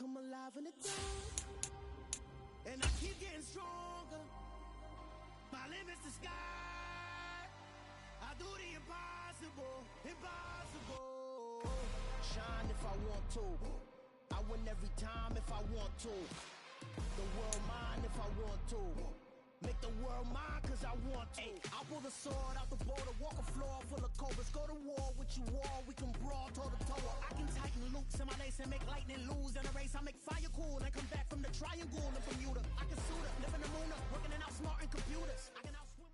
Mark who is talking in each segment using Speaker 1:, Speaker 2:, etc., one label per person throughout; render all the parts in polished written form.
Speaker 1: come alive in the dark, and I keep getting stronger. My limit's the sky. I do the impossible, impossible. Shine if I want to. I win every time if I want to. The world mine if I want to. Make the world mine cause I want to. I'll pull the sword out the border, walk a floor full of cobras. Go to war with you all, we can brawl toe to toe. I can tighten loops in my lace and make lightning lose. In a race I make fire cool and come back from the triangle and Bermuda. I can suit up, live in the moon up, working and outsmarting computers. I can outswim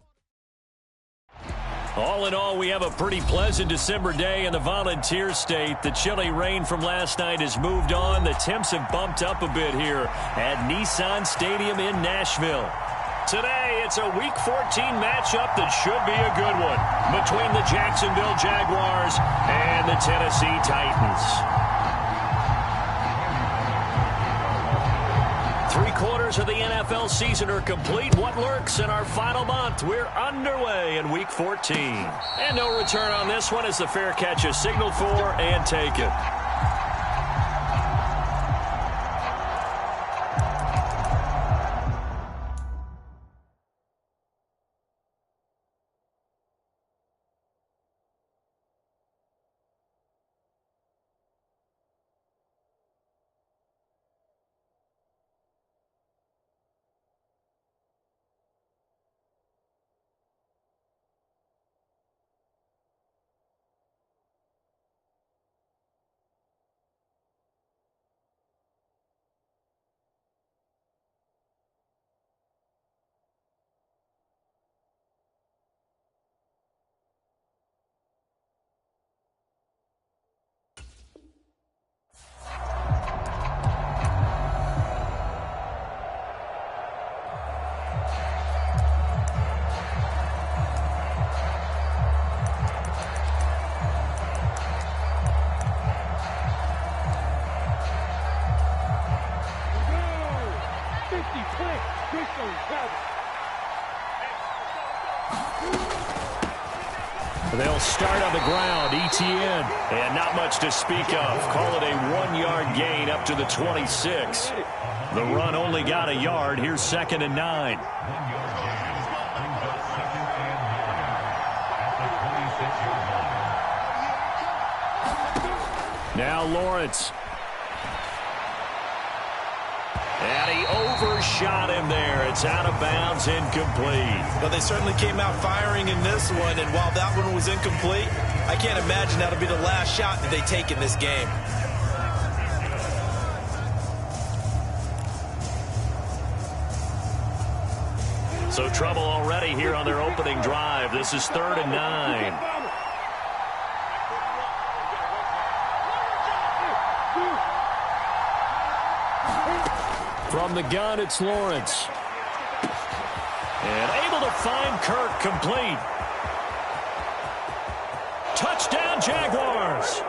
Speaker 2: all in all, we have a pretty pleasant December day in the Volunteer State. The chilly rain from last night has moved on. The temps have bumped up a bit here at Nissan Stadium in Nashville. Today, it's a Week 14 matchup that should be a good one between the Jacksonville Jaguars and the Tennessee Titans. 3/4 of the NFL season are complete. What lurks in our final month? We're underway in Week 14. And no return on this one as the fair catch is signaled for and taken. They'll start on the ground. ETN. And not much to speak of. Call it a 1-yard gain up to the 26. The run only got a yard. Here's 2nd and 9. Now Lawrence. And he overshot him there. It's out of bounds, incomplete.
Speaker 3: But they certainly came out firing in this one, and while that one was incomplete, I can't imagine that'll be the last shot that they take in this game.
Speaker 2: So trouble already here on their opening drive. This is 3rd and 9. From the gun, it's Lawrence. And able to find Kirk complete. Touchdown, Jaguars.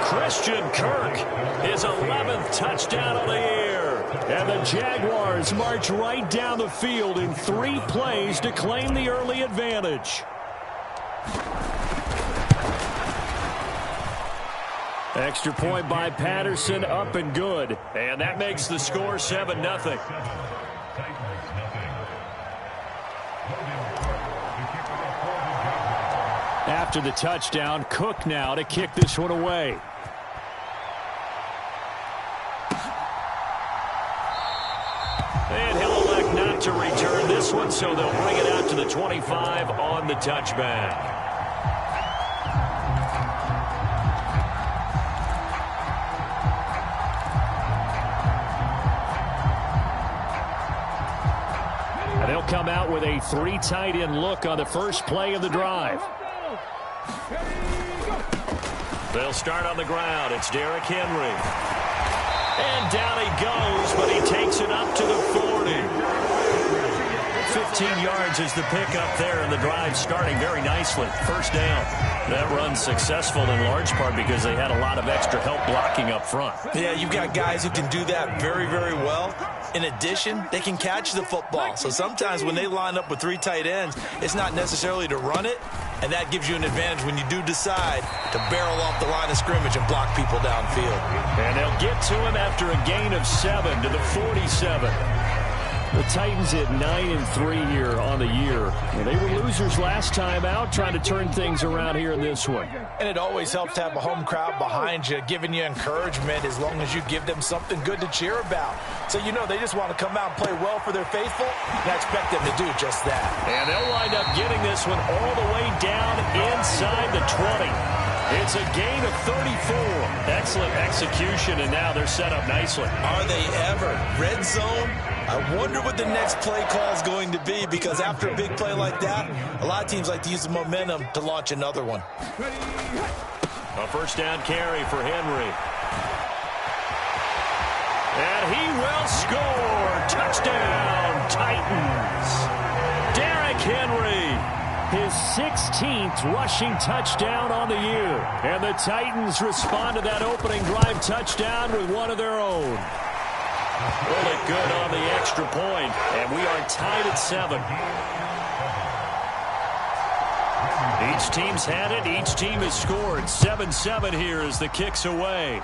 Speaker 2: Christian Kirk, his 11th touchdown of the year. And the Jaguars march right down the field in 3 plays to claim the early advantage. Extra point by Patterson, up and good. And that makes the score 7-0. After the touchdown, Cook now to kick this one away. And he'll elect not to return this one, so they'll bring it out to the 25 on the touchback. They'll come out with a 3 tight end look on the first play of the drive. They'll start on the ground. It's Derrick Henry. And down he goes, but he takes it up to the 40. 15 yards is the pickup there, and the drive starting very nicely. First down. That run's successful in large part because they had a lot of extra help blocking up front.
Speaker 3: Yeah, you've got guys who can do that very, very well. In addition, they can catch the football. So sometimes when they line up with 3 tight ends, it's not necessarily to run it. And that gives you an advantage when you do decide to barrel off the line of scrimmage and block people downfield.
Speaker 2: And they'll get to him after a gain of 7 to the 47. The Titans at 9-3 here on the year. And they were losers last time out, trying to turn things around here in this one.
Speaker 3: And it always helps to have a home crowd behind you, giving you encouragement as long as you give them something good to cheer about. So you know they just want to come out and play well for their faithful, and I expect them to do just that.
Speaker 2: And they'll wind up getting this one all the way down inside the 20. It's a gain of 34. Excellent execution, and now they're set up nicely.
Speaker 3: Are they ever? Red zone? I wonder what the next play call is going to be, because after a big play like that, a lot of teams like to use the momentum to launch another one.
Speaker 2: A first down carry for Henry. And he will score. Touchdown, Titans. Derrick Henry, his 16th rushing touchdown on the year. And the Titans respond to that opening drive touchdown with one of their own. Really good on the extra point, and we are tied at 7. Each team's had it. Each team has scored. 7-7 here as the kick's away.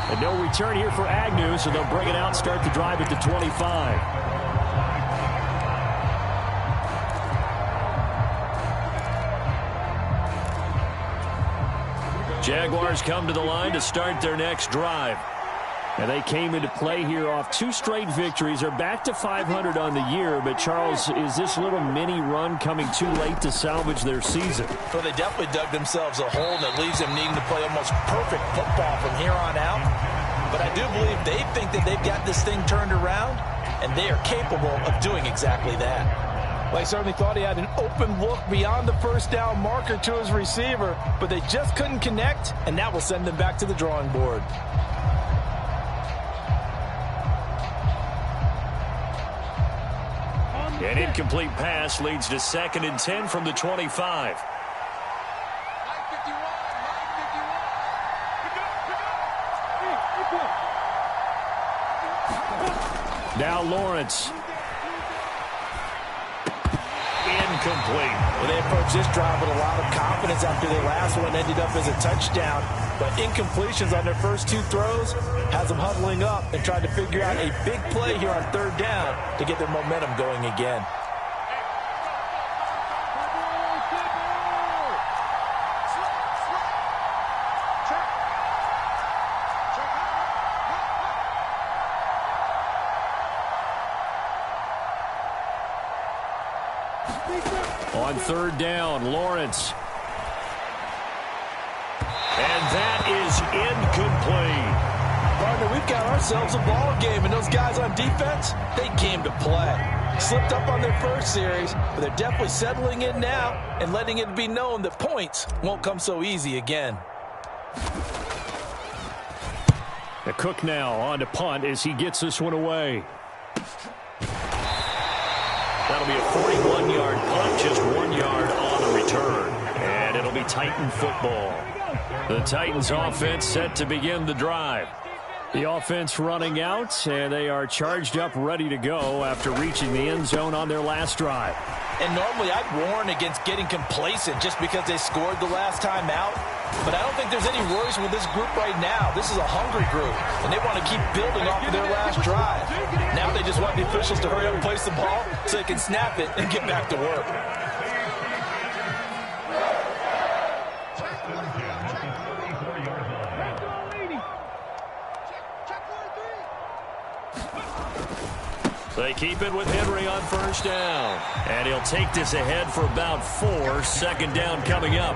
Speaker 2: And no return here for Agnew, so they'll bring it out and start the drive at the 25. Jaguars come to the line to start their next drive. And they came into play here off 2 straight victories. They're back to 500 on the year. But, Charles, is this little mini run coming too late to salvage their season?
Speaker 3: Well, they definitely dug themselves a hole that leaves them needing to play almost perfect football from here on out. But I do believe they think that they've got this thing turned around, and they are capable of doing exactly that. Well, I certainly thought he had an open look beyond the first down marker to his receiver, but they just couldn't connect, and that will send them back to the drawing board.
Speaker 2: An incomplete pass leads to 2nd and 10 from the 25. Now Lawrence. Incomplete.
Speaker 3: Well, they approached this drive with a lot of confidence after their last one ended up as a touchdown. But incompletions on their first 2 throws has them huddling up and trying to figure out a big play here on 3rd down to get their momentum going again.
Speaker 2: On 3rd down, Lawrence. And that is incomplete.
Speaker 3: Partner, we've got ourselves a ball game, and those guys on defense, they came to play. Slipped up on their first series, but they're definitely settling in now and letting it be known that points won't come so easy again.
Speaker 2: The Cook now on to punt as he gets this one away. That'll be a 41-yard punt, just 1 yard on the return. And it'll be Titan football. The Titans offense set to begin the drive. The offense running out, and they are charged up, ready to go after reaching the end zone on their last drive.
Speaker 3: And normally I'd warn against getting complacent just because they scored the last time out. But I don't think there's any worries with this group right now. This is a hungry group, and they want to keep building off of their last drive. Now they just want the officials to hurry up and place the ball so they can snap it and get back to work.
Speaker 2: They keep it with Henry on 1st down. And he'll take this ahead for about 4. 2nd down coming up.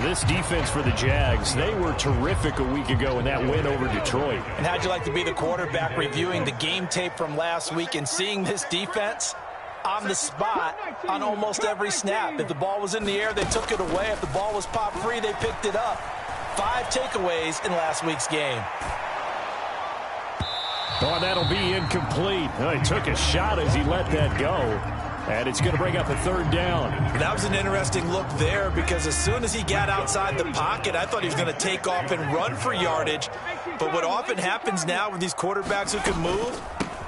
Speaker 2: This defense for the Jags, they were terrific a week ago in that win over Detroit.
Speaker 3: And how'd you like to be the quarterback reviewing the game tape from last week and seeing this defense on the spot on almost every snap? If the ball was in the air, they took it away. If the ball was popped free, they picked it up. 5 takeaways in last week's game.
Speaker 2: Oh, that'll be incomplete. He took a shot as he let that go. And it's going to bring up a 3rd down.
Speaker 3: That was an interesting look there because as soon as he got outside the pocket, I thought he was going to take off and run for yardage. But what often happens now with these quarterbacks who can move,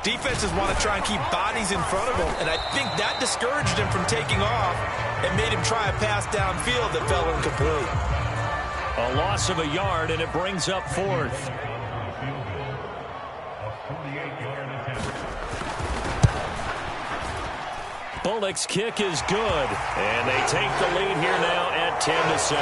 Speaker 3: Defenses want to try and keep bodies in front of him, and I think that discouraged him from taking off and made him try a pass downfield that fell incomplete.
Speaker 2: A loss of a yard, and it brings up fourth. Bullock's kick is good, and they take the lead here now at 10-7.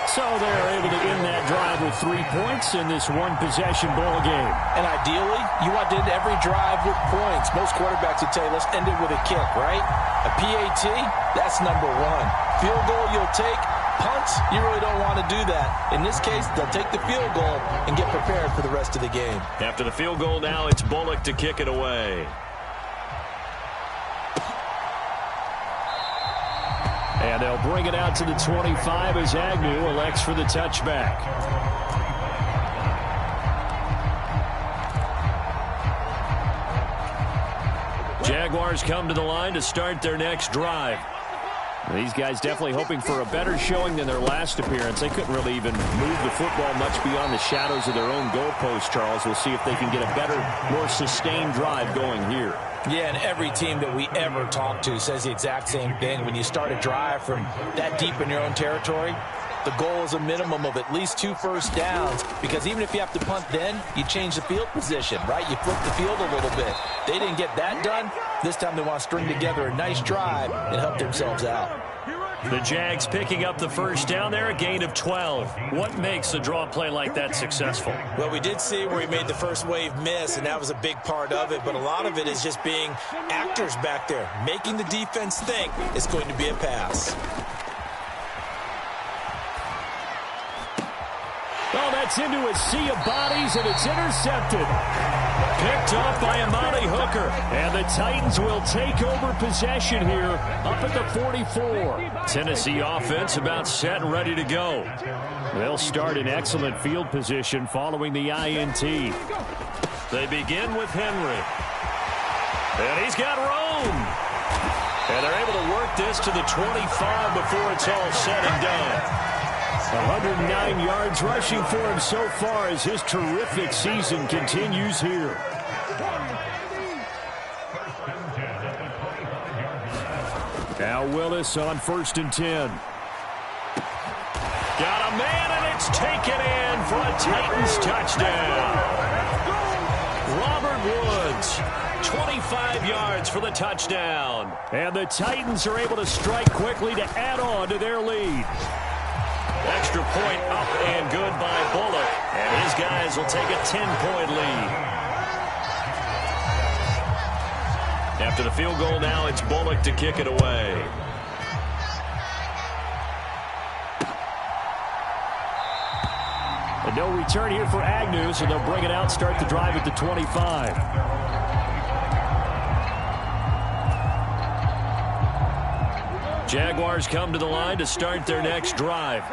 Speaker 2: So they're able to end that drive with 3 points in this one-possession ball game.
Speaker 3: And ideally, you want to end every drive with points. Most quarterbacks would tell you, let's end it with a kick, right? A PAT, that's number one. Field goal you'll take. Punts, you really don't want to do that. In this case, they'll take the field goal and get prepared for the rest of the game.
Speaker 2: After the field goal now, it's Bullock to kick it away. And they'll bring it out to the 25 as Agnew elects for the touchback. Jaguars come to the line to start their next drive. These guys definitely hoping for a better showing than their last appearance. They couldn't really even move the football much beyond the shadows of their own goalpost, Charles. We'll see if they can get a better, more sustained drive going here.
Speaker 3: Yeah, and every team that we ever talk to says the exact same thing. When you start a drive from that deep in your own territory, the goal is a minimum of at least 2 first downs, because even if you have to punt then, you change the field position, right? You flip the field a little bit. They didn't get that done. This time they want to string together a nice drive and help themselves out.
Speaker 2: The Jags picking up the first down there, a gain of 12. What makes a draw play like that successful?
Speaker 3: Well, we did see where he made the first wave miss, and that was a big part of it, but a lot of it is just being actors back there, making the defense think it's going to be a pass.
Speaker 2: Well, that's into a sea of bodies, and it's intercepted. Picked up by Amani Hooker. And the Titans will take over possession here up at the 44. Tennessee offense about set and ready to go. They'll start in excellent field position following the INT. They begin with Henry. And he's got room. And they're able to work this to the 25 before it's all said and done. 109 yards rushing for him so far as his terrific season continues here. Now Willis on 1st and 10. Got a man, and it's taken in for a Titans touchdown. Robert Woods, 25 yards for the touchdown. And the Titans are able to strike quickly to add on to their lead. Extra point up and good by Bullock. And his guys will take a 10-point lead. After the field goal now, it's Bullock to kick it away. And no return here for Agnew, so they'll bring it out, start the drive at the 25. Jaguars come to the line to start their next drive.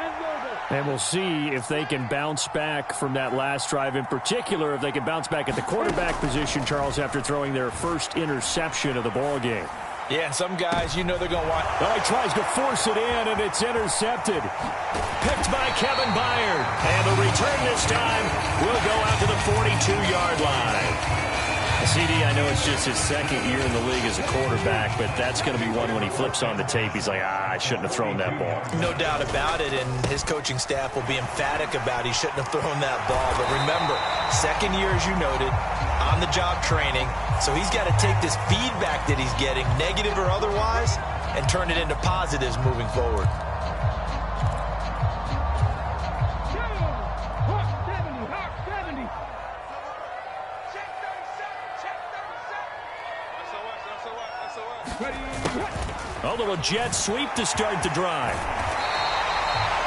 Speaker 2: And we'll see if they can bounce back from that last drive. In particular, if they can bounce back at the quarterback position, Charles, after throwing their first interception of the ball game.
Speaker 3: Yeah, some guys, you know they're going to want...
Speaker 2: Well, he tries to force it in, and it's intercepted. Picked by Kevin Byard. And the return this time will go out to the 42-yard line. CD, I know it's just his second year in the league as a quarterback, but that's going to be one when he flips on the tape. He's like, I shouldn't have thrown that ball.
Speaker 3: No doubt about it, and his coaching staff will be emphatic about he shouldn't have thrown that ball. But remember, second year, as you noted, on-the-job training, so he's got to take this feedback that he's getting, negative or otherwise, and turn it into positives moving forward.
Speaker 2: A little jet sweep to start the drive.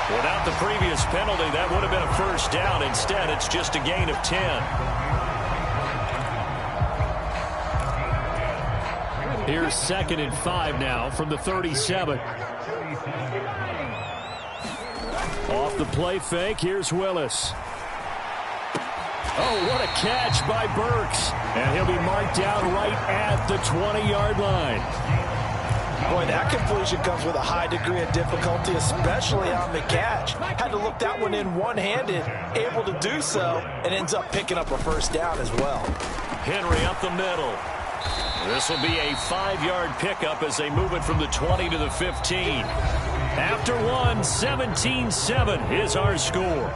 Speaker 2: Without the previous penalty, that would have been a first down. Instead, it's just a gain of 10. Here's 2nd and 5 now from the 37. Off the play fake, here's Willis. Oh, what a catch by Burks. And he'll be marked down right at the 20-yard line.
Speaker 3: Boy, that completion comes with a high degree of difficulty, especially on the catch. Had to look that one in one-handed, able to do so, and ends up picking up a first down as well.
Speaker 2: Henry up the middle. This will be a 5-yard pickup as they move it from the 20 to the 15. After one, 17-7 is our score.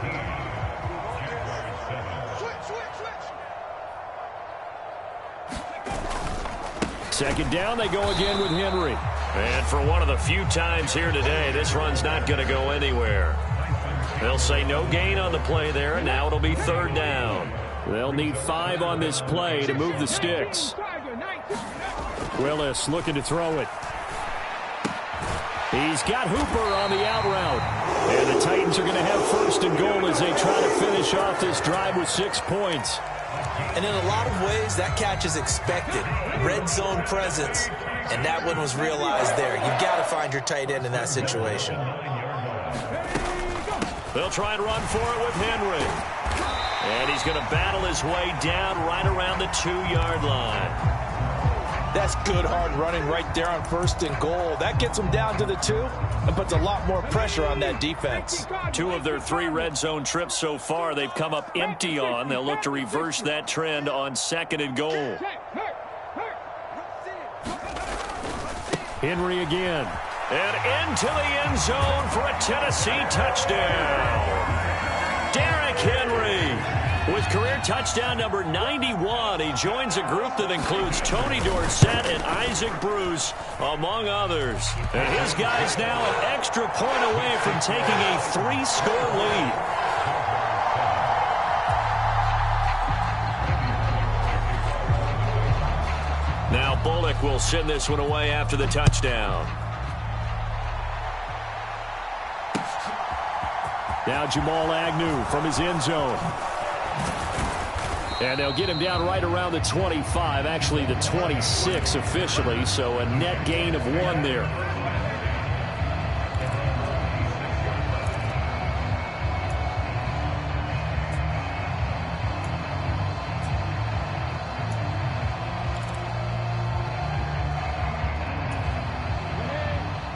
Speaker 2: Second down, they go again with Henry. And for one of the few times here today, this run's not going to go anywhere. They'll say no gain on the play there, and now it'll be third down. They'll need 5 on this play to move the sticks. Willis looking to throw it. He's got Hooper on the out route. And the Titans are going to have first and goal as they try to finish off this drive with 6 points.
Speaker 3: And in a lot of ways, that catch is expected. Red zone presence, and that one was realized there. You've got to find your tight end in that situation.
Speaker 2: They'll try and run for it with Henry. And he's going to battle his way down right around the 2-yard line.
Speaker 3: That's good hard running right there on first and goal. That gets them down to the 2 and puts a lot more pressure on that defense.
Speaker 2: 2 of their 3 red zone trips so far they've come up empty on. They'll look to reverse that trend on second and goal. Henry again. And into the end zone for a Tennessee touchdown. Derrick Henry with career touchdown number 91. He joins a group that includes Tony Dorsett and Isaac Bruce, among others. And his guys now an extra point away from taking a 3-score lead. Now Bullock will send this one away after the touchdown. Now Jamal Agnew from his end zone. And they'll get him down right around the 25, actually the 26 officially, so a net gain of 1 there.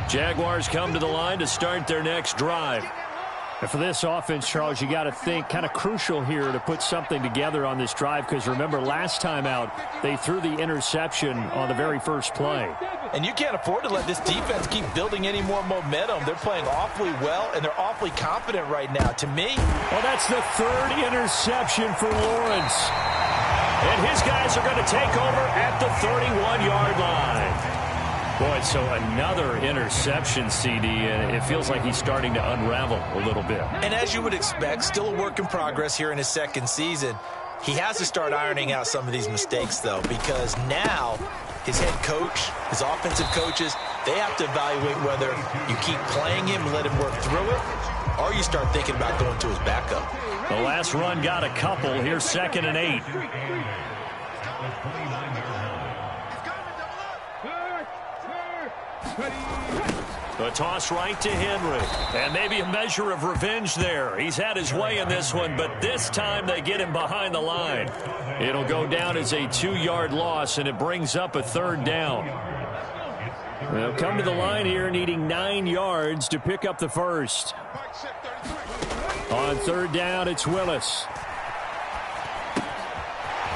Speaker 2: Jaguars come to the line to start their next drive. And for this offense, Charles, you got to think kind of crucial here to put something together on this drive because remember last time out they threw the interception on the very first play.
Speaker 3: And you can't afford to let this defense keep building any more momentum. They're playing awfully well and they're awfully confident right now. To me,
Speaker 2: well, that's the 3rd interception for Lawrence. And his guys are going to take over at the 31-yard line. Boy, so another interception, CD, and it feels like he's starting to unravel a little bit.
Speaker 3: And as you would expect, still a work in progress here in his second season. He has to start ironing out some of these mistakes, though, because now his head coach, his offensive coaches, they have to evaluate whether you keep playing him and let him work through it, or you start thinking about going to his backup.
Speaker 2: The last run got a couple. Here's 2nd and 8. The toss right to Henry. And maybe a measure of revenge there. He's had his way in this one, but this time they get him behind the line. It'll go down as a 2-yard loss, and it brings up a 3rd down. They'll come to the line here needing 9 yards to pick up the first. On 3rd down, it's Willis.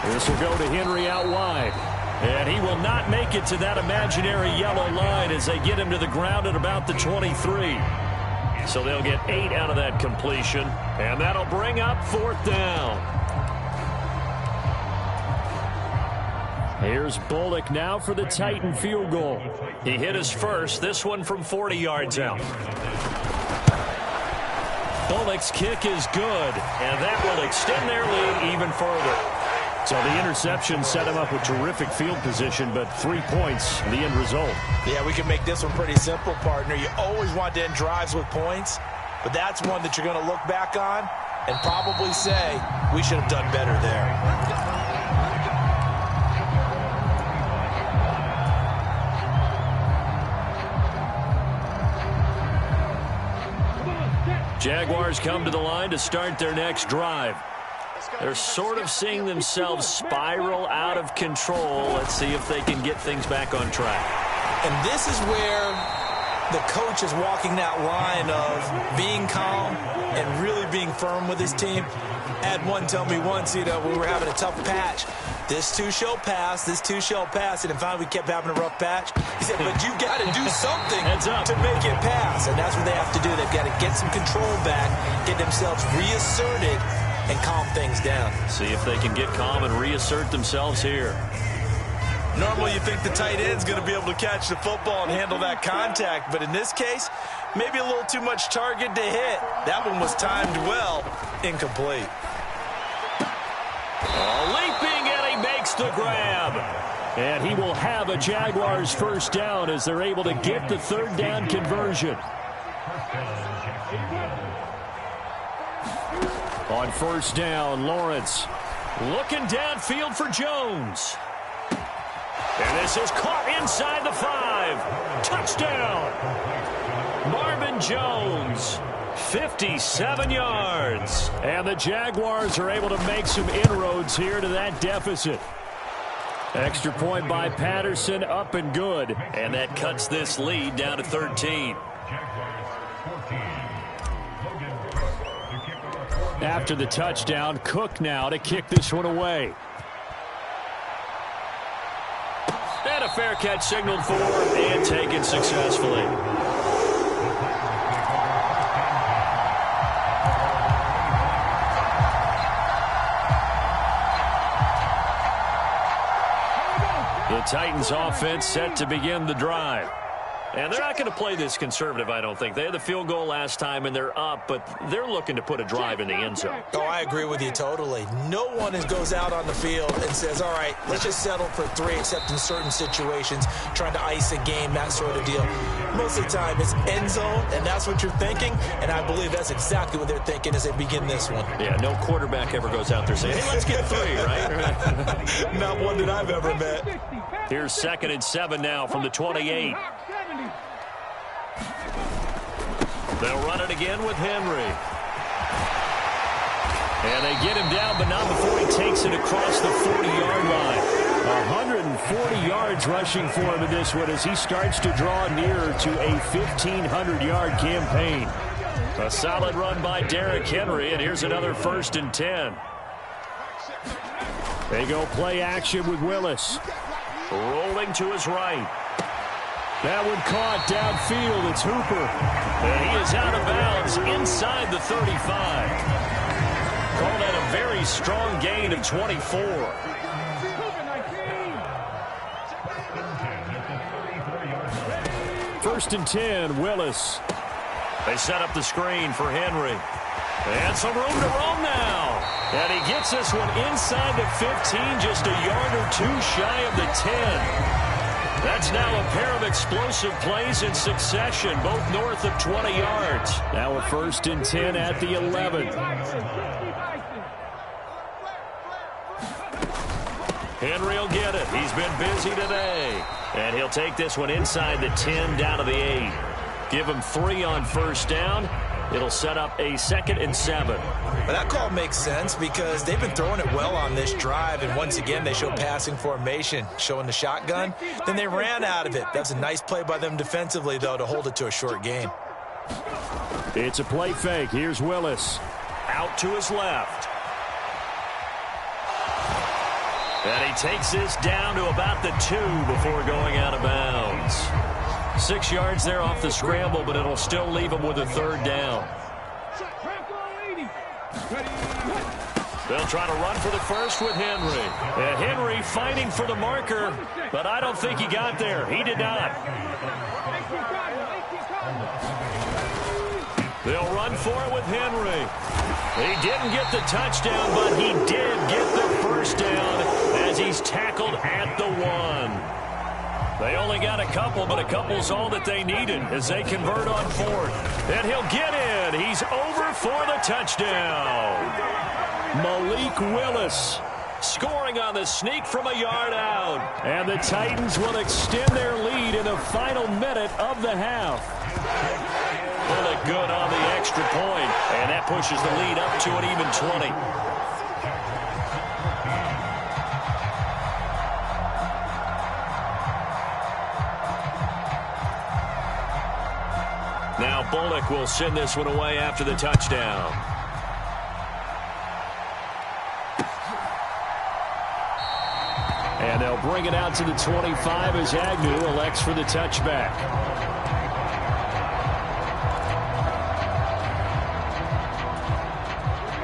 Speaker 2: This will go to Henry out wide. And he will not make it to that imaginary yellow line as they get him to the ground at about the 23. So they'll get 8 out of that completion. And that'll bring up 4th down. Here's Bullock now for the Titan field goal. He hit his first, this one from 40 yards out. Bullock's kick is good, and that will extend their lead even further. So the interception set him up with terrific field position, but 3 points, the end result.
Speaker 3: Yeah, we can make this one pretty simple, partner. You always want to end drives with points, but that's one that you're going to look back on and probably say, we should have done better there.
Speaker 2: Jaguars come to the line to start their next drive. They're sort of seeing themselves spiral out of control. Let's see if they can get things back on track.
Speaker 3: And this is where the coach is walking that line of being calm and really being firm with his team. Had one tell me once, we were having a tough patch. This too shall pass. This too shall pass. And finally, we kept having a rough patch. He said, but you've got to do something to make it pass. And that's what they have to do. They've got to get some control back, get themselves reasserted, and calm things down.
Speaker 2: See if they can get calm and reassert themselves here.
Speaker 3: Normally, you think the tight end's going to be able to catch the football and handle that contact. But in this case, maybe a little too much target to hit. That one was timed well. Incomplete.
Speaker 2: Leaping, and he makes the grab. And he will have a Jaguars first down as they're able to get the third down conversion. On first down, Lawrence looking downfield for Jones. And this is caught inside the 5. Touchdown. Marvin Jones. 57 yards. And the Jaguars are able to make some inroads here to that deficit. Extra point by Patterson, up and good. And that cuts this lead down to 13. After the touchdown, Cook now to kick this one away. And a fair catch signaled for and taken successfully. The Titans offense set to begin the drive. And they're not going to play this conservative, I don't think. They had the field goal last time, and they're up, but they're looking to put a drive in the end zone.
Speaker 3: Oh, I agree with you totally. No one goes out on the field and says, all right, let's just settle for 3, except in certain situations, trying to ice a game, that sort of deal. Most of the time, it's end zone, and that's what you're thinking, and I believe that's exactly what they're thinking as they begin this one.
Speaker 2: Yeah, no quarterback ever goes out there saying, hey, let's get 3, right?
Speaker 3: Not one that I've ever met.
Speaker 2: Here's 2nd and 7 now from the 28. They'll run it again with Henry. And they get him down, but not before he takes it across the 40-yard line. 140 yards rushing for him in this one as he starts to draw nearer to a 1,500-yard campaign. A solid run by Derrick Henry, and here's another 1st and 10. They go play action with Willis. Rolling to his right. That one caught downfield. It's Hooper. And he is out of bounds inside the 35. Called that a very strong gain of 24. First and 10, Willis. They set up the screen for Henry. And some room to roam now. And he gets this one inside the 15, just a yard or 2 shy of the 10. That's now a pair of explosive plays in succession, both north of 20 yards. Now a 1st and 10 at the 11. Henry will get it. He's been busy today. And he'll take this one inside the 10 down to the 8. Give him 3 on first down. It'll set up a 2nd and 7.
Speaker 3: But that call makes sense because they've been throwing it well on this drive, and once again they show passing formation, showing the shotgun. Then they ran out of it. That's a nice play by them defensively, though, to hold it to a short gain.
Speaker 2: It's a play fake. Here's Willis. Out to his left. And he takes this down to about the 2 before going out of bounds. 6 yards there off the scramble, but it'll still leave him with a 3rd down. They'll try to run for the first with Henry. And Henry fighting for the marker, but I don't think he got there. He did not. They'll run for it with Henry. He didn't get the touchdown, but he did get the first down as he's tackled at the 1. They only got a couple, but a couple's all that they needed as they convert on 4th. And he'll get in. He's over for the touchdown. Malik Willis scoring on the sneak from a yard out. And the Titans will extend their lead in the final minute of the half. Really good on the extra point, and that pushes the lead up to an even 20. Now Bullock will send this one away after the touchdown. And they'll bring it out to the 25 as Agnew elects for the touchback.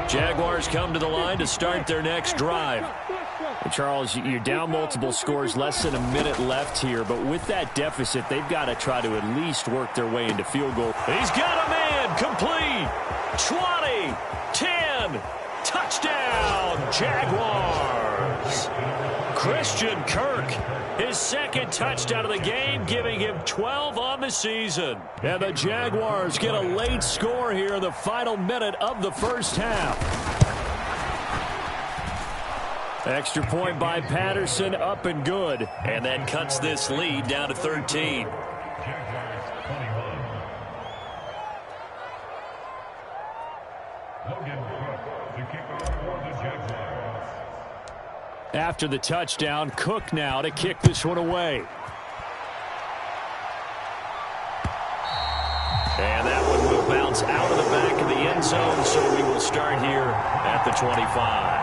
Speaker 2: Jaguars come to the line to start their next drive. And Charles, you're down multiple scores, less than a minute left here. But with that deficit, they've got to try to at least work their way into field goal. He's got a man complete. 20, 10, touchdown, Jaguars. Christian Kirk, his second touchdown of the game, giving him 12 on the season. And the Jaguars get a late score here in the final minute of the first half. Extra point by Patterson, up and good. And that cuts this lead down to 13. After the touchdown, Cook now to kick this one away. And that one will bounce out of the back of the end zone, so we will start here at the 25.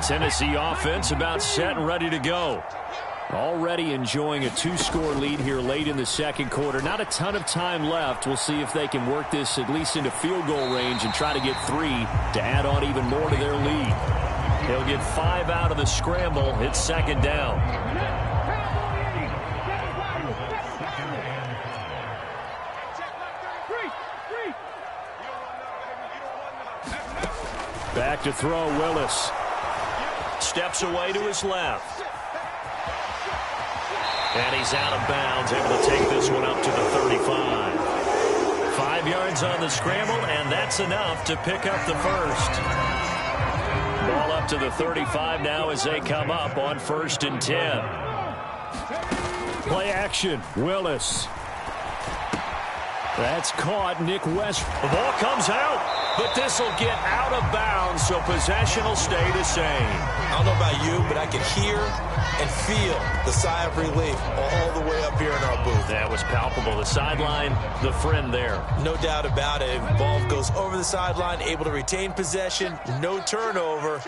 Speaker 2: Tennessee offense about set and ready to go. Already enjoying a two-score lead here late in the second quarter. Not a ton of time left. We'll see if they can work this at least into field goal range and try to get 3 to add on even more to their lead. They'll get 5 out of the scramble. It's second down. Back to throw, Willis. Steps away to his left. And he's out of bounds, able to take this one up to the 35. 5 yards on the scramble, and that's enough to pick up the first. Ball up to the 35 now as they come up on 1st and 10. Play action, Willis. That's caught. Nick West. The ball comes out, but this will get out of bounds, so possession will stay the same.
Speaker 3: I don't know about you, but I can hear and feel the sigh of relief all the way up here in our booth.
Speaker 2: That was palpable. The sideline, the friend there.
Speaker 3: No doubt about it. Ball goes over the sideline, able to retain possession, no turnover.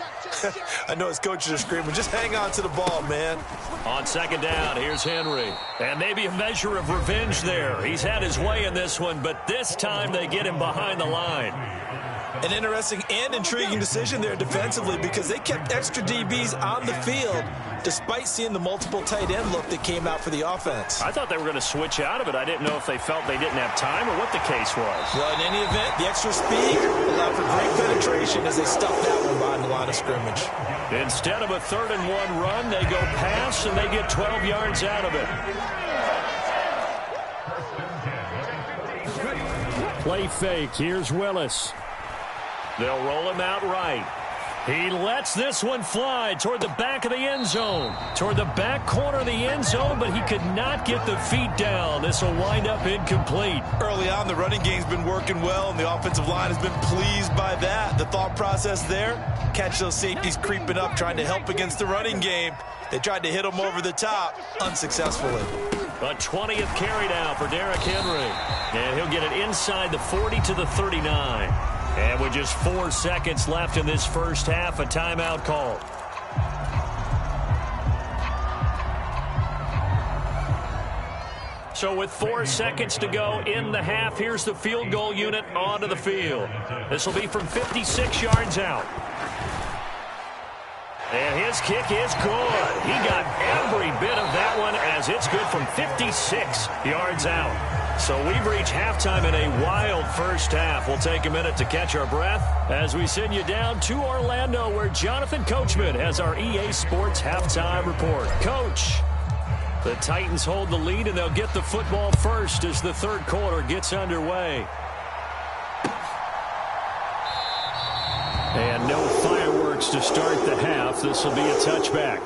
Speaker 3: I know his coaches are screaming, just hang on to the ball, man.
Speaker 2: On second down, here's Henry. And maybe a measure of revenge there. He's had his way in this one, but this time they get him behind the line.
Speaker 3: An interesting and intriguing decision there defensively because they kept extra DBs on the field despite seeing the multiple tight end look that came out for the offense.
Speaker 2: I thought they were going to switch out of it. I didn't know if they felt they didn't have time or what the case was.
Speaker 3: Well, in any event, the extra speed allowed for great penetration as they stuffed that one behind the line of scrimmage.
Speaker 2: Instead of a 3rd and 1 run, they go pass and they get 12 yards out of it. Play fake. Here's Willis. They'll roll him out right. He lets this one fly toward the back of the end zone. Toward the back corner of the end zone, but he could not get the feet down. This will wind up incomplete.
Speaker 3: Early on, the running game's been working well, and the offensive line has been pleased by that. The thought process there, catch those safeties creeping up, trying to help against the running game. They tried to hit him over the top, unsuccessfully.
Speaker 2: A 20th carry now for Derrick Henry. And he'll get it inside the 40 to the 39. And with just 4 seconds left in this first half, a timeout called. So with 4 seconds to go in the half, here's the field goal unit onto the field. This will be from 56 yards out. And his kick is good. He got every bit of that one as it's good from 56 yards out. So we've reached halftime in a wild first half. We'll take a minute to catch our breath as we send you down to Orlando where Jonathan Coachman has our EA Sports halftime report. Coach, the Titans hold the lead and they'll get the football first as the third quarter gets underway. And no fireworks to start the half. This will be a touchback.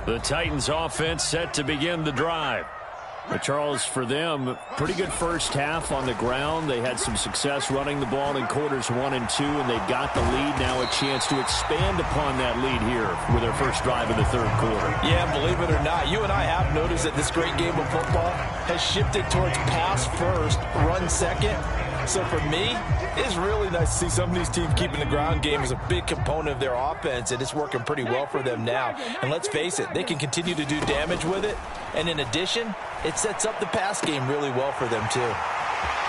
Speaker 2: The Titans offense set to begin the drive. But Charles, for them, pretty good first half on the ground. They had some success running the ball in quarters 1 and 2, and they've got the lead. Now a chance to expand upon that lead here with their first drive in the third quarter.
Speaker 3: Yeah, believe it or not, you and I have noticed that this great game of football has shifted towards pass first, run second. So for me, it's really nice to see some of these teams keeping the ground game as a big component of their offense, and it's working pretty well for them now. And let's face it, they can continue to do damage with it. And in addition, it sets up the pass game really well for them too.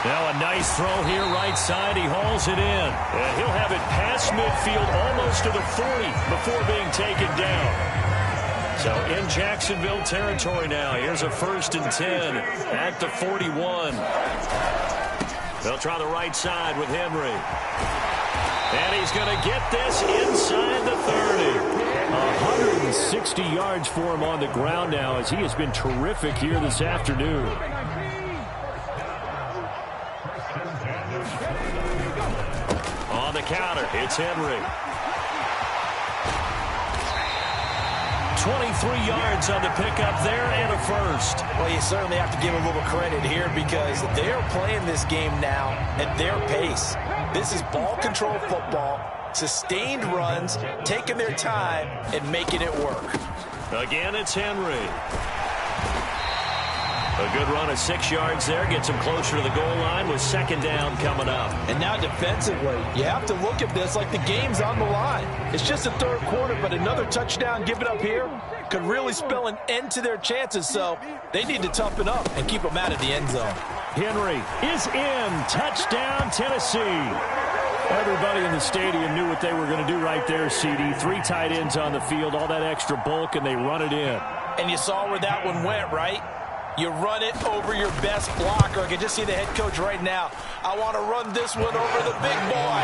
Speaker 2: Now a nice throw here right side. He hauls it in. And he'll have it past midfield almost to the 40 before being taken down. So in Jacksonville territory now. Here's a 1st and 10 at the 41. They'll try the right side with Henry. And he's going to get this inside the 30. 160 yards for him on the ground now as he has been terrific here this afternoon. On the counter, it's Henry. 23 yards on the pickup there and a first.
Speaker 3: Well, you certainly have to give a little credit here because they're playing this game now at their pace. This is ball control football, sustained runs, taking their time and making it work.
Speaker 2: Again, it's Henry. A good run of 6 yards there. Gets him closer to the goal line with 2nd down coming up.
Speaker 3: And now defensively, you have to look at this like the game's on the line. It's just the third quarter, but another touchdown given up here could really spell an end to their chances. So they need to toughen up and keep them out of the end zone.
Speaker 2: Henry is in. Touchdown, Tennessee. Everybody in the stadium knew what they were going to do right there, CD. 3 tight ends on the field, all that extra bulk, and they run it in.
Speaker 3: And you saw where that one went, right? You run it over your best blocker. I can just see the head coach right now. I want to run this one over the big boy.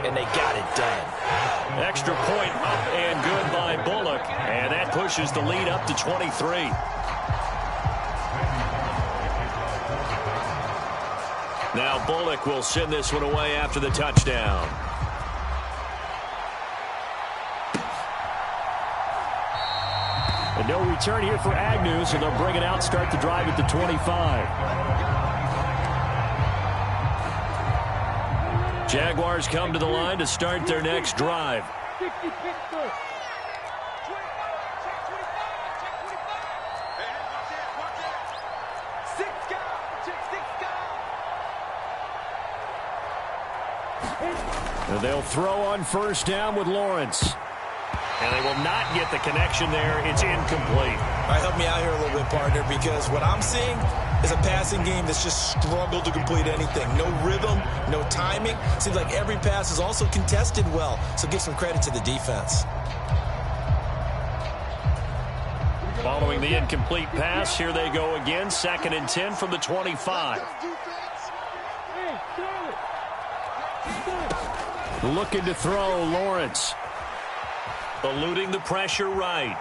Speaker 3: And they got it done.
Speaker 2: Extra point up and good by Bullock. And that pushes the lead up to 23. Now Bullock will send this one away after the touchdown. And no return here for Agnew, so they'll bring it out, start the drive at the 25. Jaguars come to the line to start their next drive. And they'll throw on 1st down with Lawrence. And they will not get the connection there. It's incomplete.
Speaker 3: All right, help me out here a little bit, partner, because what I'm seeing is a passing game that's just struggled to complete anything. No rhythm, no timing. Seems like every pass is also contested well, so give some credit to the defense.
Speaker 2: Following the incomplete pass, here they go again. 2nd and 10 from the 25. Looking to throw, Lawrence. Eluding the pressure right.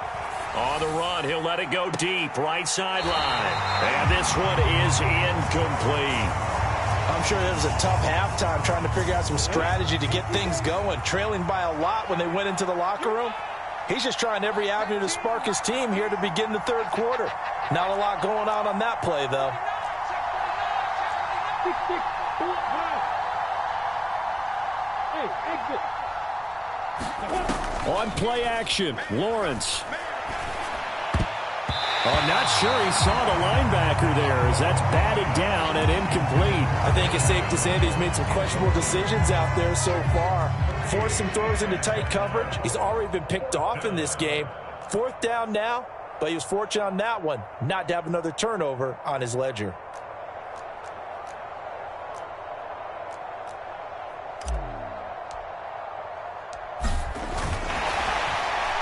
Speaker 2: On the run, he'll let it go deep, right sideline. And this one is incomplete.
Speaker 3: I'm sure it was a tough halftime trying to figure out some strategy to get things going. Trailing by a lot when they went into the locker room. He's just trying every avenue to spark his team here to begin the third quarter. Not a lot going on that play, though.
Speaker 2: On play action, Lawrence. I'm not sure he saw the linebacker there as that's batted down and incomplete.
Speaker 3: I think it's safe to say that he's made some questionable decisions out there so far. Forced some throws into tight coverage. He's already been picked off in this game. 4th down now, but he was fortunate on that one not to have another turnover on his ledger.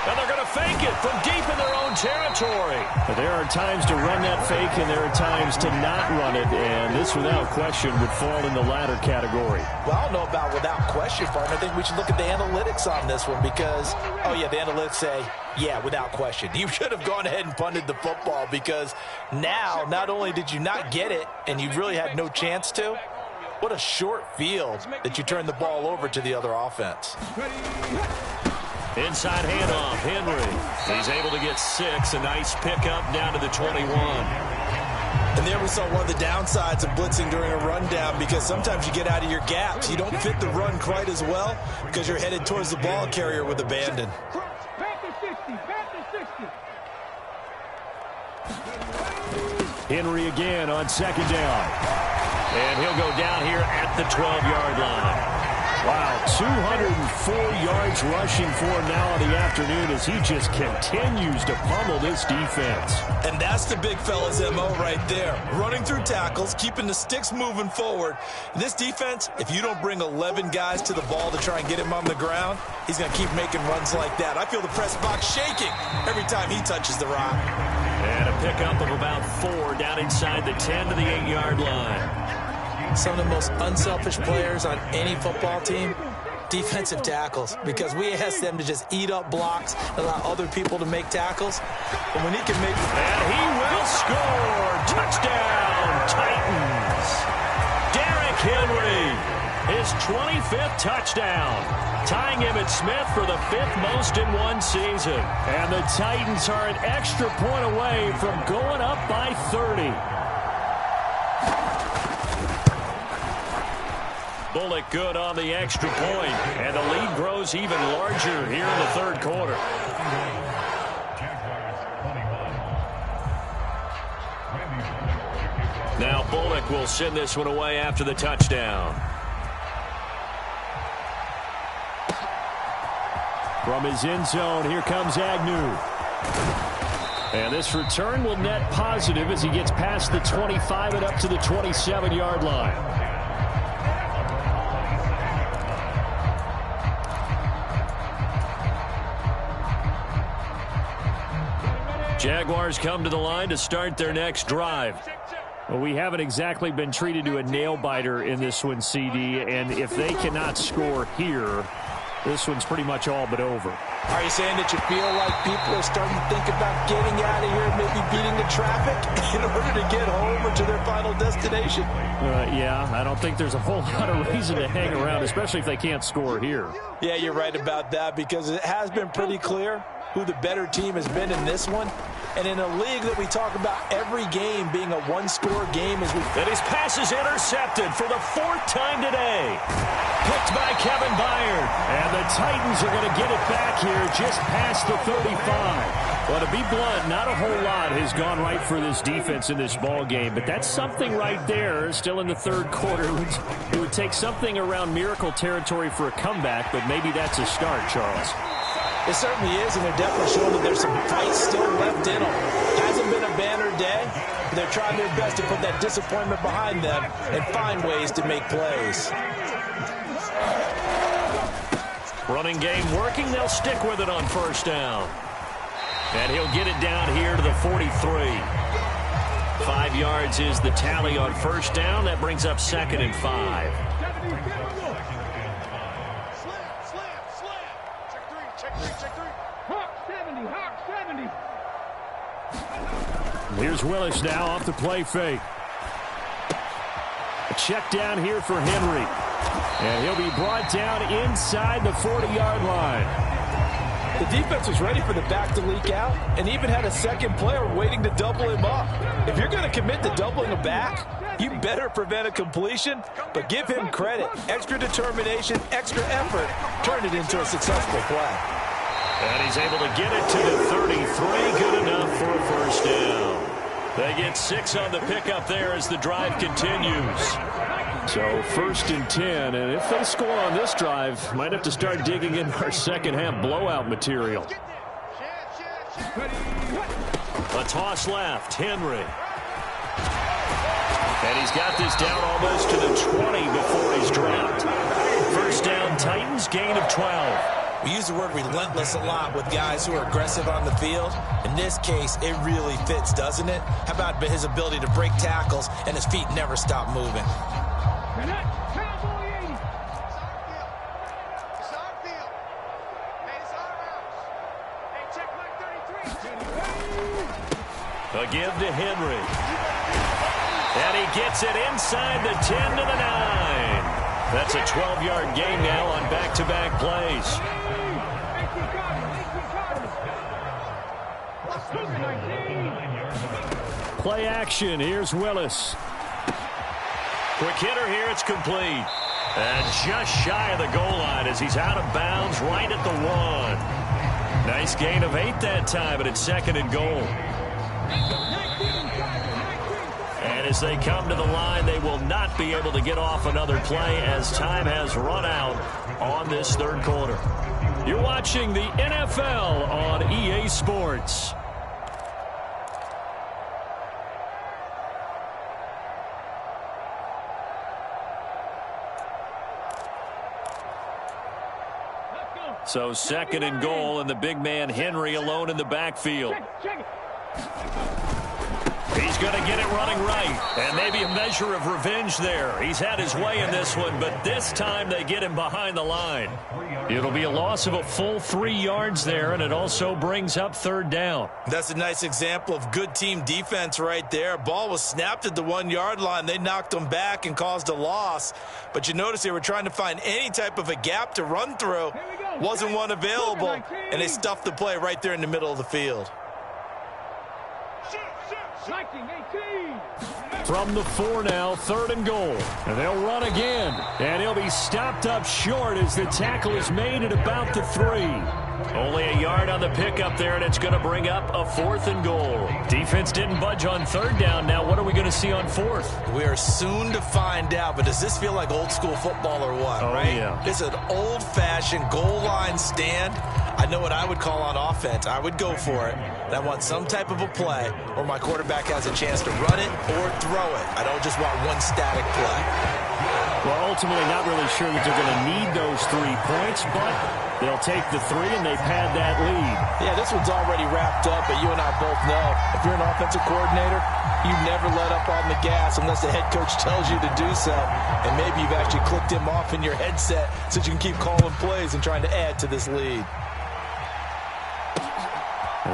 Speaker 2: And they're going to fake it from deep in their own territory. But there are times to run that fake, and there are times to not run it. And this, without question, would fall in the latter category.
Speaker 3: Well, I don't know about without question, partner. I think we should look at the analytics on this one because, oh, yeah, the analytics say, yeah, without question. You should have gone ahead and punted the football because now not only did you not get it and you really had no chance to, what a short field that you turned the ball over to the other offense.
Speaker 2: Inside handoff, Henry. He's able to get 6. A nice pickup down to the 21.
Speaker 3: And there we saw one of the downsides of blitzing during a rundown, because sometimes you get out of your gaps. You don't fit the run quite as well because you're headed towards the ball carrier with abandon.
Speaker 2: Henry again on second down. And he'll go down here at the 12-yard line. Wow, 204 yards rushing for him now in the afternoon as he just continues to pummel this defense.
Speaker 3: And that's the big fella's MO right there. Running through tackles, keeping the sticks moving forward. This defense, if you don't bring 11 guys to the ball to try and get him on the ground, he's going to keep making runs like that. I feel the press box shaking every time he touches the rock.
Speaker 2: And a pickup of about 4 down inside the 10 to the 8-yard line.
Speaker 3: Some of the most unselfish players on any football team, defensive tackles, because we ask them to just eat up blocks, allow other people to make tackles. But when he can make...
Speaker 2: And he will score! Touchdown, Titans! Derrick Henry, his 25th touchdown, tying Emmitt Smith for the 5th most in one season. And the Titans are an extra point away from going up by 30. Bullock good on the extra point, and the lead grows even larger here in the third quarter. Now Bullock will send this one away after the touchdown. From his end zone, here comes Agnew. And this return will net positive as he gets past the 25 and up to the 27-yard line. Jaguars come to the line to start their next drive. Well, we haven't exactly been treated to a nail-biter in this one, CD, and if they cannot score here, this one's pretty much all but over.
Speaker 3: Are you saying that you feel like people are starting to think about getting out of here and maybe beating the traffic in order to get home or to their final destination?
Speaker 2: Yeah, I don't think there's a whole lot of reason to hang around, especially if they can't score here.
Speaker 3: Yeah, you're right about that, because it has been pretty clear who the better team has been in this one. And in a league that we talk about every game being a one-score game as we...
Speaker 2: And his pass is intercepted for the 4th time today. Picked by Kevin Byard. And the Titans are going to get it back here just past the 35. Well, to be blunt, not a whole lot has gone right for this defense in this ball game, but that's something right there. Still in the third quarter. It would take something around miracle territory for a comeback, but maybe that's a start, Charles.
Speaker 3: It certainly is, and they're definitely showing that there's some fight still left in them. Hasn't been a banner day, but they're trying their best to put that disappointment behind them and find ways to make plays.
Speaker 2: Running game working. They'll stick with it on first down. And he'll get it down here to the 43. 5 yards is the tally on first down. That brings up 2nd and 5. Here's Willis now off the play fake. A check down here for Henry. And he'll be brought down inside the 40-yard line.
Speaker 3: The defense was ready for the back to leak out and even had a second player waiting to double him up. If you're going to commit to doubling a back, you better prevent a completion, but give him credit. Extra determination, extra effort, turned it into a successful play.
Speaker 2: And he's able to get it to the 33. Good enough for a first down. They get 6 on the pickup there as the drive continues. So 1st and 10, and if they score on this drive, might have to start digging in our second half blowout material. A toss left, Henry. And he's got this down almost to the 20 before he's dropped. First down, Titans, gain of 12.
Speaker 3: We use the word relentless a lot with guys who are aggressive on the field. In this case, it really fits, doesn't it? How about his ability to break tackles and his feet never stop moving?
Speaker 2: A give to Henry. And he gets it inside the 10 to the 9. That's a 12-yard gain now on back-to-back plays. play action. Here's Willis. Quick hitter here. It's complete. And just shy of the goal line as he's out of bounds right at the 1. Nice gain of 8 that time, but it's 2nd and goal. And as they come to the line, they will not be able to get off another play as time has run out on this 3rd quarter. You're watching the NFL on EA Sports. So 2nd and goal, and the big man Henry alone in the backfield. He's going to get it running right, and maybe a measure of revenge there. He's had his way in this one, but this time they get him behind the line. It'll be a loss of a full 3 yards there, and it also brings up 3rd down.
Speaker 3: That's a nice example of good team defense right there. Ball was snapped at the 1-yard line. They knocked them back and caused a loss. But you notice they were trying to find any type of a gap to run through. Wasn't one available, and they stuffed the play right there in the middle of the field.
Speaker 2: From the 4 now, 3rd and goal. And they'll run again. And he'll be stopped up short as the tackle is made at about the 3. Only a yard on the pickup there, and it's going to bring up a 4th and goal. Defense didn't budge on 3rd down. Now what are we going to see on 4th?
Speaker 3: We are soon to find out, but does this feel like old school football or what, right?
Speaker 2: Yeah.
Speaker 3: It's an old-fashioned goal line stand. I know what I would call on offense. I would go for it. And I want some type of a play where my quarterback has a chance to run it or throw it. I don't just want one static play.
Speaker 2: Well, ultimately not really sure that they're going to need those 3 points, but they'll take the 3 and they pad that lead.
Speaker 3: Yeah, this one's already wrapped up, but you and I both know if you're an offensive coordinator, you never let up on the gas unless the head coach tells you to do so. And maybe you've actually clicked him off in your headset so you can keep calling plays and trying to add to this lead.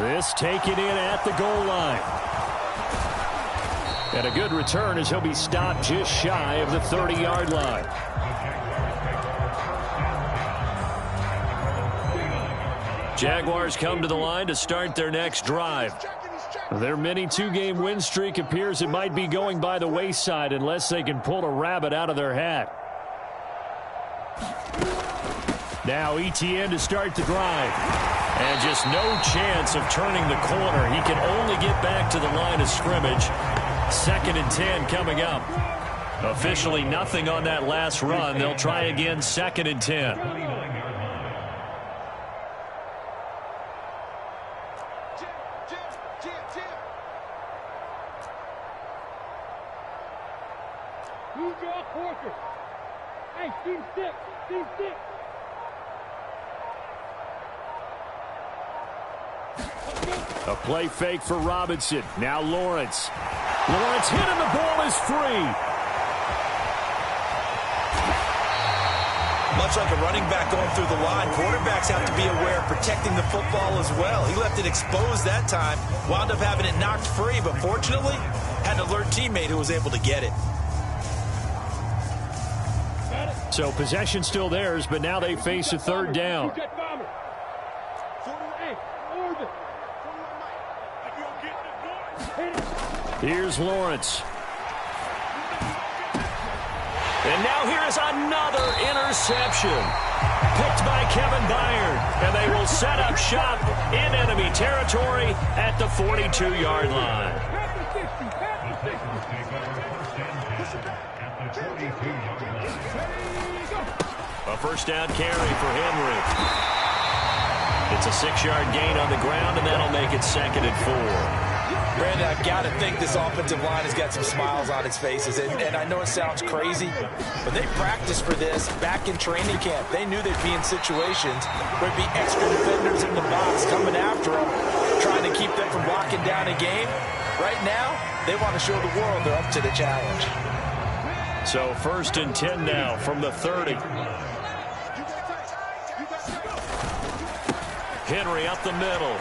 Speaker 2: This taken in at the goal line. And a good return as he'll be stopped just shy of the 30-yard line. Jaguars come to the line to start their next drive. Their mini 2-game win streak appears it might be going by the wayside unless they can pull a rabbit out of their hat. Now ETN to start the drive. And just no chance of turning the corner. He can only get back to the line of scrimmage. 2nd and 10 coming up. Officially nothing on that last run. They'll try again 2nd and 10.
Speaker 4: Hey, team stick, team stick.
Speaker 2: A play fake for Robinson. Now Lawrence. Lawrence hit and the ball is free.
Speaker 3: Much like a running back going through the line, quarterbacks have to be aware of protecting the football as well. He left it exposed that time, wound up having it knocked free, but fortunately, had an alert teammate who was able to get it.
Speaker 2: So possession still theirs, but now they face a 3rd down. Here's Lawrence. And now here is another interception. Picked by Kevin Byard. And they will set up shop in enemy territory at the 42-yard line. A 1st down carry for Henry. It's a 6-yard gain on the ground, and that'll make it 2nd and 4.
Speaker 3: Brandon, I've got to think this offensive line has got some smiles on its faces. And I know it sounds crazy, but they practiced for this back in training camp. They knew they'd be in situations where there'd be extra defenders in the box coming after them, trying to keep them from locking down a game. Right now, they want to show the world they're up to the challenge.
Speaker 2: So 1st and 10 now from the 30. Henry up the middle.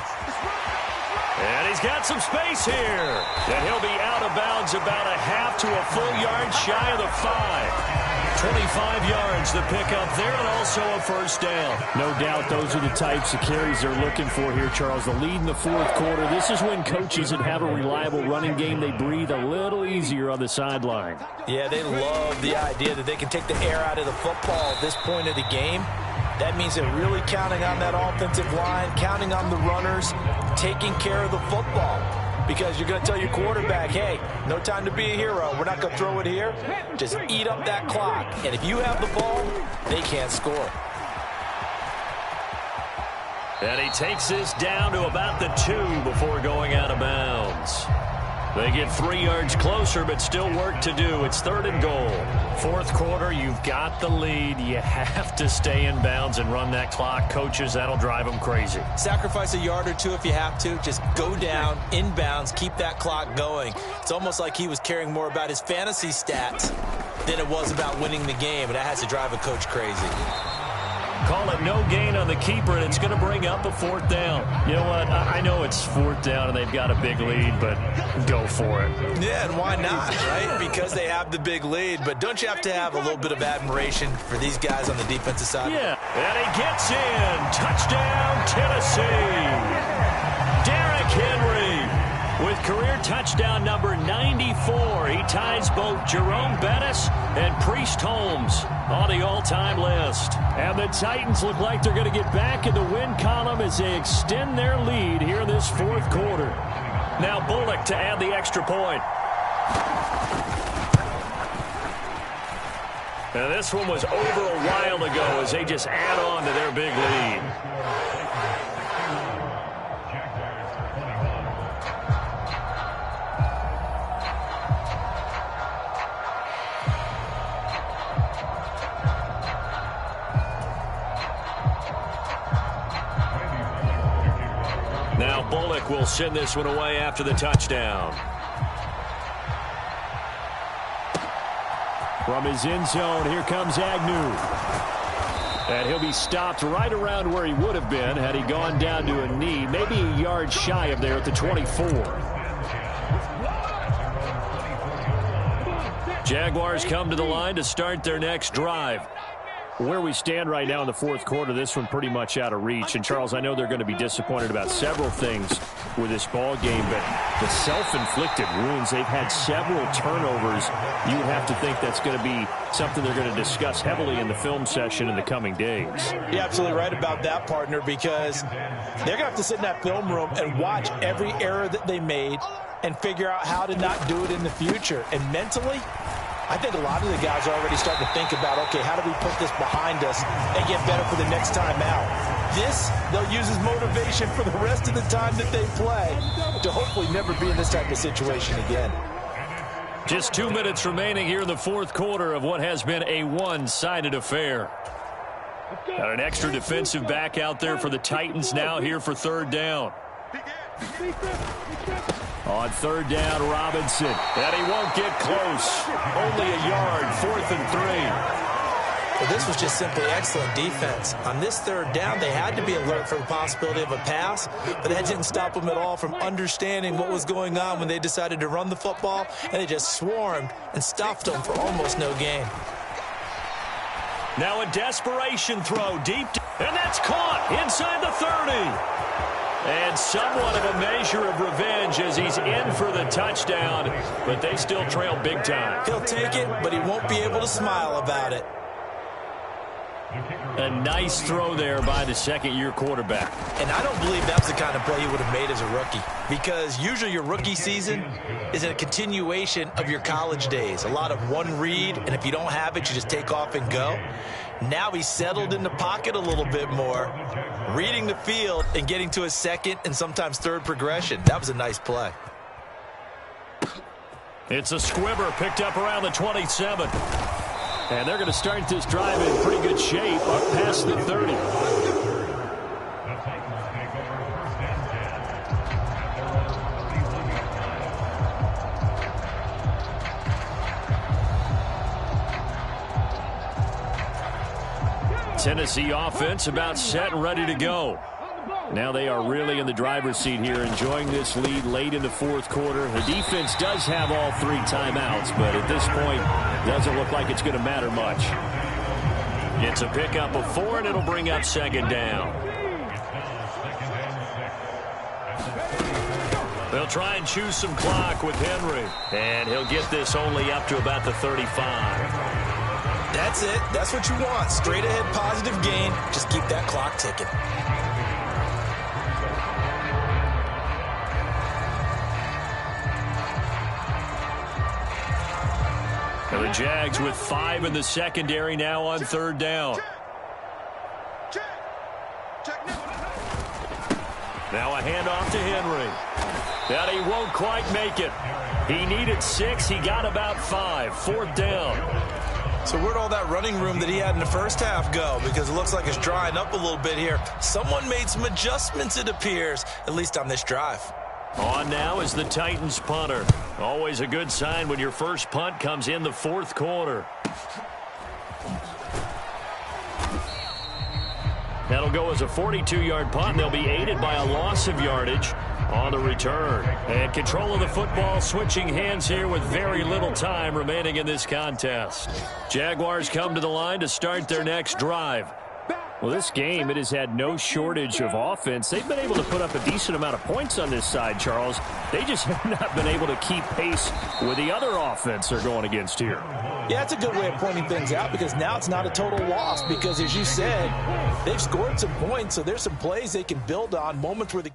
Speaker 2: And he's got some space here. And he'll be out of bounds about a half to a full yard shy of the 5. 25 yards the pickup there, and also a first down.
Speaker 5: No doubt those are the types of carries they're looking for here, Charles. The lead in the fourth quarter. This is when coaches that have a reliable running game, they breathe a little easier on the sideline.
Speaker 3: Yeah, they love the idea that they can take the air out of the football at this point of the game. That means they're really counting on that offensive line, counting on the runners, taking care of the football. Because you're going to tell your quarterback, hey, no time to be a hero. We're not going to throw it here. Just eat up that clock. And if you have the ball, they can't score.
Speaker 2: And he takes this down to about the 2 before going out of bounds. They get 3 yards closer, but still work to do. It's 3rd and goal. Fourth quarter, you've got the lead. You have to stay in bounds and run that clock. Coaches, that'll drive them crazy.
Speaker 3: Sacrifice a yard or two if you have to. Just go down, in bounds, keep that clock going. It's almost like he was caring more about his fantasy stats than it was about winning the game, and that has to drive a coach crazy.
Speaker 2: Call it no gain on the keeper, and it's going to bring up a 4th down. You know what? I know it's 4th down, and they've got a big lead, but go for it.
Speaker 3: Yeah, and why not, right? Because they have the big lead. But don't you have to have a little bit of admiration for these guys on the defensive side?
Speaker 2: Yeah, and he gets in. Touchdown, Tennessee. Derrick Henry with career touchdown number 94. He ties both Jerome Bettis and Priest Holmes on the all-time list. And the Titans look like they're going to get back in the win column as they extend their lead here in this fourth quarter. Now Bullock to add the extra point. Now this one was over a while ago as they just add on to their big lead. Now Bullock will send this one away after the touchdown.
Speaker 5: From his end zone, here comes Agnew. And he'll be stopped right around where he would have been had he gone down to a knee, maybe a yard shy of there at the 24.
Speaker 2: Jaguars come to the line to start their next drive.
Speaker 5: Where we stand right now in the fourth quarter, this one pretty much out of reach. And, Charles, I know they're going to be disappointed about several things with this ball game, but the self-inflicted wounds, they've had several turnovers. You have to think that's going to be something they're going to discuss heavily in the film session in the coming days.
Speaker 3: You're absolutely right about that, partner, because they're going to have to sit in that film room and watch every error that they made and figure out how to not do it in the future. And mentally, I think a lot of the guys are already starting to think about, okay, how do we put this behind us and get better for the next time out? This, they'll use as motivation for the rest of the time that they play to hopefully never be in this type of situation again.
Speaker 2: Just 2 minutes remaining here in the fourth quarter of what has been a one-sided affair. Got an extra defensive back out there for the Titans now here for third down.
Speaker 5: On third down, Robinson.
Speaker 2: And he won't get close. Only a yard, 4th and 3.
Speaker 3: Well, this was just simply excellent defense. On this third down, they had to be alert for the possibility of a pass, but that didn't stop them at all from understanding what was going on when they decided to run the football, and they just swarmed and stuffed them for almost no gain.
Speaker 2: Now a desperation throw deep, and that's caught inside the 30. And somewhat of a measure of revenge as he's in for the touchdown, but they still trail big time.
Speaker 3: He'll take it, but he won't be able to smile about it.
Speaker 2: A nice throw there by the second-year quarterback.
Speaker 3: And I don't believe that's the kind of play he would have made as a rookie, because usually your rookie season is a continuation of your college days. A lot of one read, and if you don't have it, you just take off and go. Now he's settled in the pocket a little bit more, reading the field and getting to his second and sometimes third progression. That was a nice play.
Speaker 2: It's a squibber picked up around the 27.
Speaker 5: And they're going to start this drive in pretty good shape up past the 30.
Speaker 2: Tennessee offense about set and ready to go.
Speaker 5: Now they are really in the driver's seat here, enjoying this lead late in the fourth quarter. The defense does have all 3 timeouts, but at this point, it doesn't look like it's going to matter much.
Speaker 2: It's a pickup of 4, and it'll bring up second down. They'll try and choose some clock with Henry. And he'll get this only up to about the 35.
Speaker 3: That's it. That's what you want. Straight ahead positive gain. Just keep that clock ticking.
Speaker 2: And the Jags with 5 in the secondary now on third down. Now a handoff to Henry. That he won't quite make it. He needed 6. He got about 5. 4th down.
Speaker 3: So where'd all that running room that he had in the first half go? Because it looks like it's drying up a little bit here. Someone made some adjustments, it appears, at least on this drive.
Speaker 2: On now is the Titans punter. Always a good sign when your first punt comes in the fourth quarter. That'll go as a 42-yard punt. They'll be aided by a loss of yardage on the return. And control of the football switching hands here with very little time remaining in this contest. Jaguars come to the line to start their next drive.
Speaker 5: Well, this game, it has had no shortage of offense. They've been able to put up a decent amount of points on this side, Charles. They just have not been able to keep pace with the other offense they're going against here.
Speaker 3: Yeah, that's a good way of pointing things out because now it's not a total loss because, as you said, they've scored some points, so there's some plays they can build on, moments where the